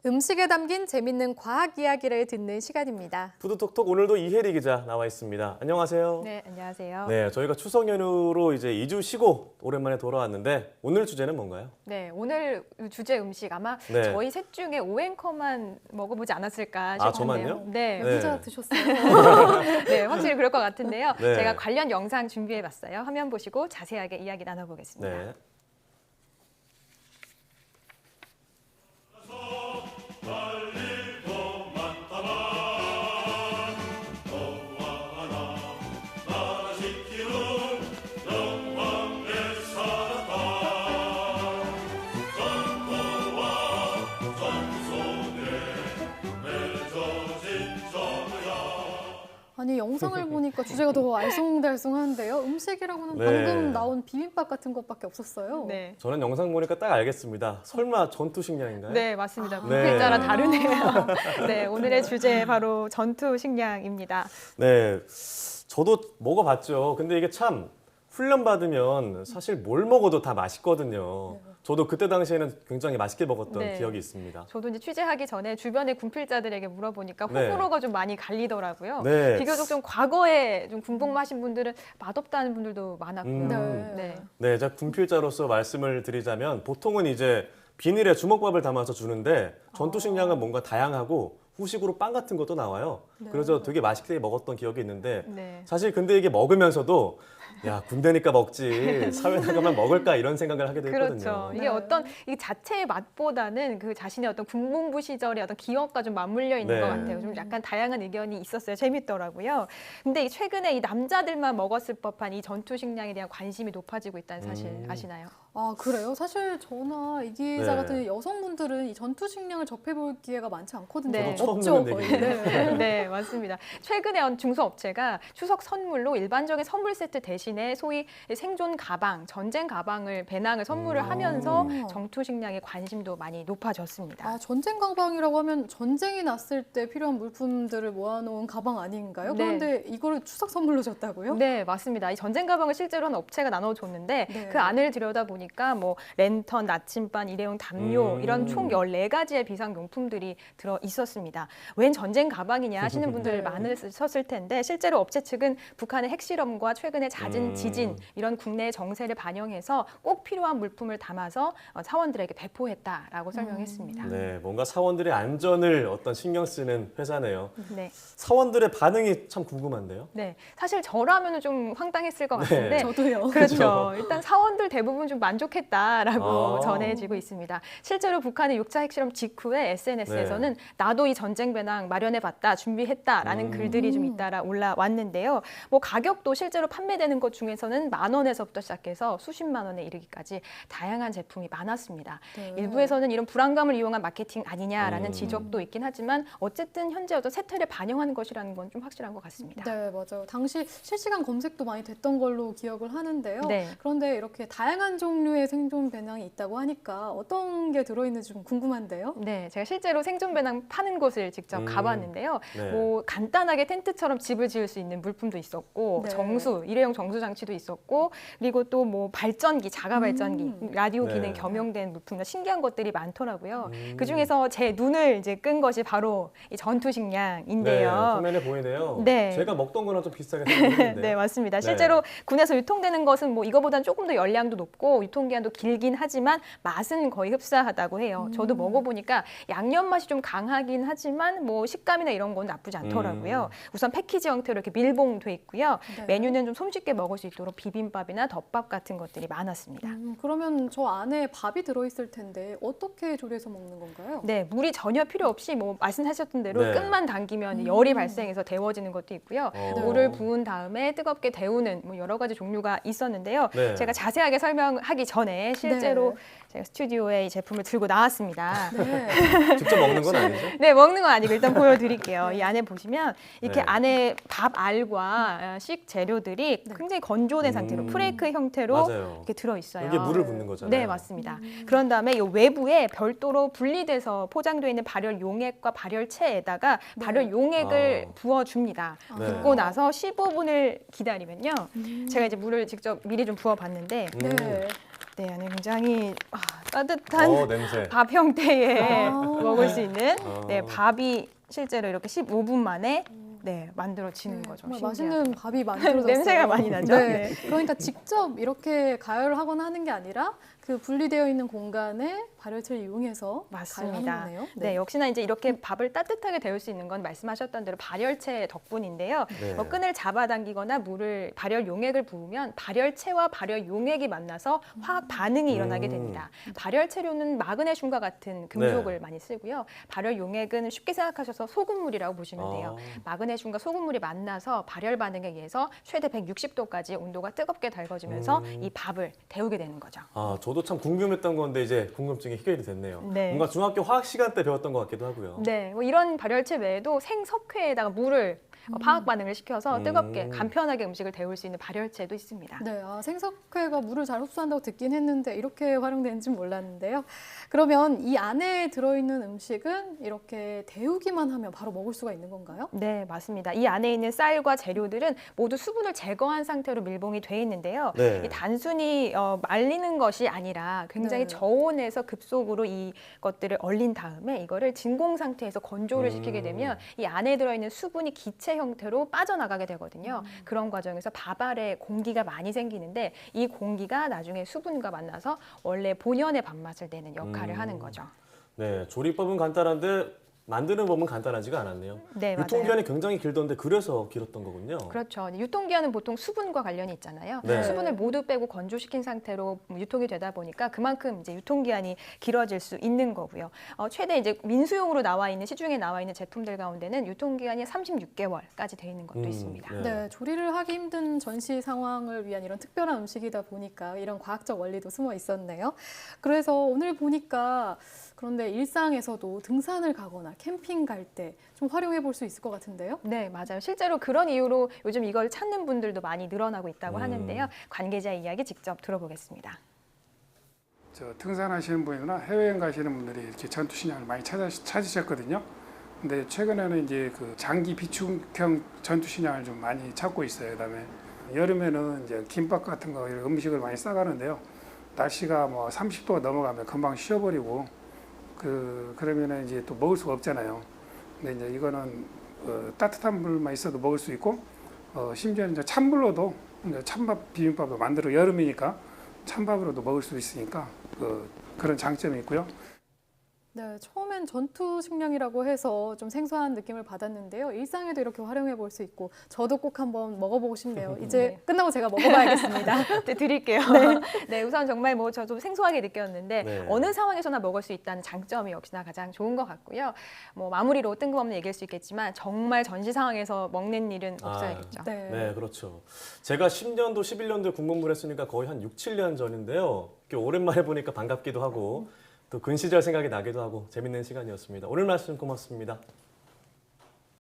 음식에 담긴 재밌는 과학 이야기를 듣는 시간입니다. 푸드톡톡 오늘도 이혜리 기자 나와 있습니다. 안녕하세요. 네, 안녕하세요. 네, 저희가 추석 연휴로 이제 2주 쉬고 오랜만에 돌아왔는데 오늘 주제는 뭔가요? 네, 오늘 주제 음식 아마 네. 저희 셋 중에 오앵커만 먹어보지 않았을까 싶은데요. 아, 저만요? 네, 네. 혼자 드셨어요? 네, 확실히 그럴 것 같은데요. 네. 제가 관련 영상 준비해봤어요. 화면 보시고 자세하게 이야기 나눠보겠습니다. 네. 아니 영상을 보니까 주제가 더 알쏭달쏭한데요. 음식이라고는 네. 방금 나온 비빔밥 같은 것밖에 없었어요. 네. 저는 영상 보니까 딱 알겠습니다. 설마 전투식량인가요? 네, 맞습니다. 네. 글자랑 다르네요. 네, 오늘의 주제 바로 전투 식량입니다. 네, 저도 먹어봤죠. 근데 이게 참 훈련받으면 사실 뭘 먹어도 다 맛있거든요. 저도 그때 당시에는 굉장히 맛있게 먹었던 네. 기억이 있습니다. 저도 이제 취재하기 전에 주변의 군필자들에게 물어보니까 네. 호불호가 좀 많이 갈리더라고요. 네. 비교적 좀 과거에 좀 군복무하신 분들은 맛없다는 분들도 많았고요. 음. 네. 네, 제가 군필자로서 말씀을 드리자면 보통은 이제 비닐에 주먹밥을 담아서 주는데 전투식량은 뭔가 다양하고 후식으로 빵 같은 것도 나와요. 네. 그래서 되게 맛있게 먹었던 기억이 있는데 네. 사실 근데 이게 먹으면서도 야, 군대니까 먹지 사회 나가면 먹을까 이런 생각을 하게 됐거든요. 그렇죠. 이게 네. 어떤 이 자체의 맛보다는 그 자신의 어떤 군복무 시절의 어떤 기억과 좀 맞물려 있는 네. 것 같아요. 좀 약간 다양한 의견이 있었어요. 재밌더라고요. 근데 최근에 이 남자들만 먹었을 법한 이 전투 식량에 대한 관심이 높아지고 있다는 사실 아시나요? 아 그래요? 사실 저나 이 기자 네. 같은 여성분들은 이 전투 식량을 접해볼 기회가 많지 않거든요. 네. 저도 처음 없죠 듣는 거의. 얘기예요. 네. 네, 맞습니다. 최근에 중소업체가 추석 선물로 일반적인 선물 세트 대신에 소위 생존 가방, 전쟁 가방을 배낭을 선물을 하면서 전투 식량에 관심도 많이 높아졌습니다. 아 전쟁 가방이라고 하면 전쟁이 났을 때 필요한 물품들을 모아놓은 가방 아닌가요? 네. 그런데 이거를 추석 선물로 줬다고요? 네, 맞습니다. 이 전쟁 가방을 실제로 한 업체가 나눠줬는데 네. 그 안을 들여다보니까 뭐 랜턴, 나침반, 일회용 담요 이런 총 14가지의 비상용품들이 들어 있었습니다. 웬 전쟁 가방이냐 하시는 분들 네. 많으셨을 텐데 실제로 업체 측은 북한의 핵실험과 최근에 잦은 지진 이런 국내의 정세를 반영해서 꼭 필요한 물품을 담아서 사원들에게 배포했다라고 설명했습니다. 네, 뭔가 사원들의 안전을 어떤 신경 쓰는 회사네요. 네. 사원들의 반응이 참 궁금한데요. 네, 사실 저라면 좀 황당했을 것 네. 같은데 저도요. 그렇죠. 일단 사원들 대부분 좀 만족했다라고 아. 전해지고 있습니다. 실제로 북한의 6차 핵실험 직후에 SNS에서는 나도 이 전쟁 배낭 마련해봤다, 준비했다라는 글들이 좀 잇따라 올라왔는데요. 뭐 가격도 실제로 판매되는 것 중에서는 10,000원에서부터 시작해서 수십만 원에 이르기까지 다양한 제품이 많았습니다. 네. 일부에서는 이런 불안감을 이용한 마케팅 아니냐라는 지적도 있긴 하지만 어쨌든 현재 어떤 세태를 반영하는 것이라는 건 좀 확실한 것 같습니다. 네, 맞아요. 당시 실시간 검색도 많이 됐던 걸로 기억을 하는데요. 네. 그런데 이렇게 다양한 종류의 생존 배낭이 있다고 하니까 어떤 게 들어있는지 좀 궁금한데요. 네, 제가 실제로 생존 배낭 파는 곳을 직접 가봤는데요. 네. 뭐 간단하게 텐트처럼 집을 지을 수 있는 물품도 있었고 네. 정수, 일회용 정수 장치도 있었고 그리고 또 뭐 발전기, 자가 발전기, 라디오 기능 네. 겸용된 물품이나 신기한 것들이 많더라고요. 그 중에서 제 눈을 이제 끈 것이 바로 이 전투 네, 식량인데요. 화면에 보이네요. 네. 제가 먹던 거랑 좀 비슷하게 생겼는데. 네, 맞습니다. 네. 실제로 군에서 유통되는 것은 뭐 이거보다는 조금 더 열량도 높고 유통기한도 길긴 하지만 맛은 거의 흡사하다고 해요. 저도 먹어보니까 양념 맛이 좀 강하긴 하지만 뭐 식감이나 이런 건 나쁘지 않더라고요. 우선 패키지 형태로 이렇게 밀봉돼 있고요. 네. 메뉴는 좀 손쉽게 먹을 수 있도록 비빔밥이나 덮밥 같은 것들이 많았습니다. 그러면 저 안에 밥이 들어있을 텐데 어떻게 조리해서 먹는 건가요? 네, 물이 전혀 필요 없이 뭐 말씀하셨던 대로 네. 끈만 당기면 열이 발생해서 데워지는 것도 있고요. 물을 부은 다음에 뜨겁게 데우는 뭐 여러 가지 종류가 있었는데요. 네. 제가 자세하게 설명하기 전에 실제로 제가 스튜디오에 이 제품을 들고 나왔습니다. 네. 직접 먹는 건 아니죠? 네, 먹는 건 아니고 일단 보여드릴게요. 이 안에 보시면 이렇게 네. 안에 밥 알과 식 재료들이 굉장히 건조된 상태로 프레이크 형태로 맞아요. 이렇게 들어있어요. 여기에 물을 붓는 거잖아요. 네, 맞습니다. 그런 다음에 이 외부에 별도로 분리돼서 포장되어 있는 발열 용액과 발열체에다가 발열 용액을 부어줍니다. 네. 붓고 나서 15분을 기다리면요. 제가 이제 물을 직접 미리 좀 부어봤는데 네. 네, 안에 굉장히 따뜻한 냄새. 밥 형태의 아. 먹을 수 있는 어. 네, 밥이 실제로 이렇게 15분 만에 네, 만들어지는 거죠. 정말 신기하죠. 맛있는 밥이 만들어졌어요. 냄새가 많이 나죠? 네. 네. 그러니까 직접 이렇게 가열을 하거나 하는 게 아니라 그 분리되어 있는 공간에 발열체를 이용해서 맞습니다. 가열하는 거네요. 네, 역시나 이제 이렇게 밥을 따뜻하게 데울 수 있는 건 말씀하셨던 대로 발열체 덕분인데요. 네. 끈을 잡아당기거나 물을 발열 용액을 부으면 발열체와 발열 용액이 만나서 화학 반응이 일어나게 됩니다. 발열체류는 마그네슘과 같은 금속을 네. 많이 쓰고요. 발열 용액은 쉽게 생각하셔서 소금물이라고 보시면 돼요. 마그네슘과 소금물이 만나서 발열 반응에 의해서 최대 160도까지 온도가 뜨겁게 달궈지면서 이 밥을 데우게 되는 거죠. 저도 참 궁금했던 건데 이제 궁금증이 해결이 됐네요. 네. 뭔가 중학교 화학 시간 때 배웠던 것 같기도 하고요. 네, 뭐 이런 발열체 외에도 생석회에다가 물을 화학 반응을 시켜서 뜨겁게 간편하게 음식을 데울 수 있는 발열체도 있습니다. 네, 생석회가 물을 잘 흡수한다고 듣긴 했는데 이렇게 활용되는지 몰랐는데요. 그러면 이 안에 들어있는 음식은 이렇게 데우기만 하면 바로 먹을 수가 있는 건가요? 네, 맞습니다. 이 안에 있는 쌀과 재료들은 모두 수분을 제거한 상태로 밀봉이 돼 있는데요. 네. 이 단순히 말리는 것이 아니라 굉장히 네. 저온에서 급속으로 이것들을 얼린 다음에 이거를 진공 상태에서 건조를 시키게 되면 이 안에 들어있는 수분이 기체 형태로 빠져나가게 되거든요. 그런 과정에서 밥 알에 공기가 많이 생기는데 이 공기가 나중에 수분과 만나서 원래 본연의 밥맛을 내는 역할을 하는 거죠. 네, 조리법은 간단한데 만드는 법은 간단하지가 않았네요. 네, 맞아요. 유통기한이 굉장히 길던데 그래서 길었던 거군요. 그렇죠. 유통기한은 보통 수분과 관련이 있잖아요. 네. 수분을 모두 빼고 건조시킨 상태로 유통이 되다 보니까 그만큼 이제 유통기한이 길어질 수 있는 거고요. 최대 이제 민수용으로 나와 있는 시중에 나와 있는 제품들 가운데는 유통기한이 36개월까지 돼 있는 것도 있습니다. 네. 네, 조리를 하기 힘든 전시 상황을 위한 이런 특별한 음식이다 보니까 이런 과학적 원리도 숨어 있었네요. 그래서 오늘 보니까 그런데 일상에서도 등산을 가거나 캠핑 갈 때 좀 활용해 볼 수 있을 것 같은데요. 네, 맞아요. 실제로 그런 이유로 요즘 이걸 찾는 분들도 많이 늘어나고 있다고 하는데요. 관계자 이야기 직접 들어보겠습니다. 등산하시는 분이나 해외여행 가시는 분들이 이렇게 전투식량을 많이 찾으셨거든요. 근데 최근에는 이제 그 장기 비축형 전투식량을 좀 많이 찾고 있어요. 그다음에 여름에는 이제 김밥 같은 거 이런 음식을 많이 싸가는데요. 날씨가 뭐 30도가 넘어가면 금방 식어버리고 그러면은 이제 또 먹을 수가 없잖아요. 근데 이제 이거는 따뜻한 물만 있어도 먹을 수 있고 심지어 이제 찬물로도 이제 찬밥 비빔밥도 만들어 여름이니까 찬밥으로도 먹을 수 있으니까 그런 장점이 있고요. 네, 처음엔 전투 식량이라고 해서 좀 생소한 느낌을 받았는데요. 일상에도 이렇게 활용해 볼 수 있고 저도 꼭 한번 먹어보고 싶네요. 이제 네. 끝나고 제가 먹어봐야겠습니다. 네, 드릴게요. 네, 우선 정말 뭐 저도 생소하게 느꼈는데 네. 어느 상황에서나 먹을 수 있다는 장점이 역시나 가장 좋은 것 같고요. 뭐 마무리로 뜬금없는 얘기일 수 있겠지만 정말 전시 상황에서 먹는 일은 없어야겠죠. 네. 네, 그렇죠. 제가 10년도, 11년도에 군복무를 했으니까 거의 한 6, 7년 전인데요. 이렇게 오랜만에 보니까 반갑기도 하고 또 근 시절 생각이 나기도 하고 재밌는 시간이었습니다. 오늘 말씀 고맙습니다.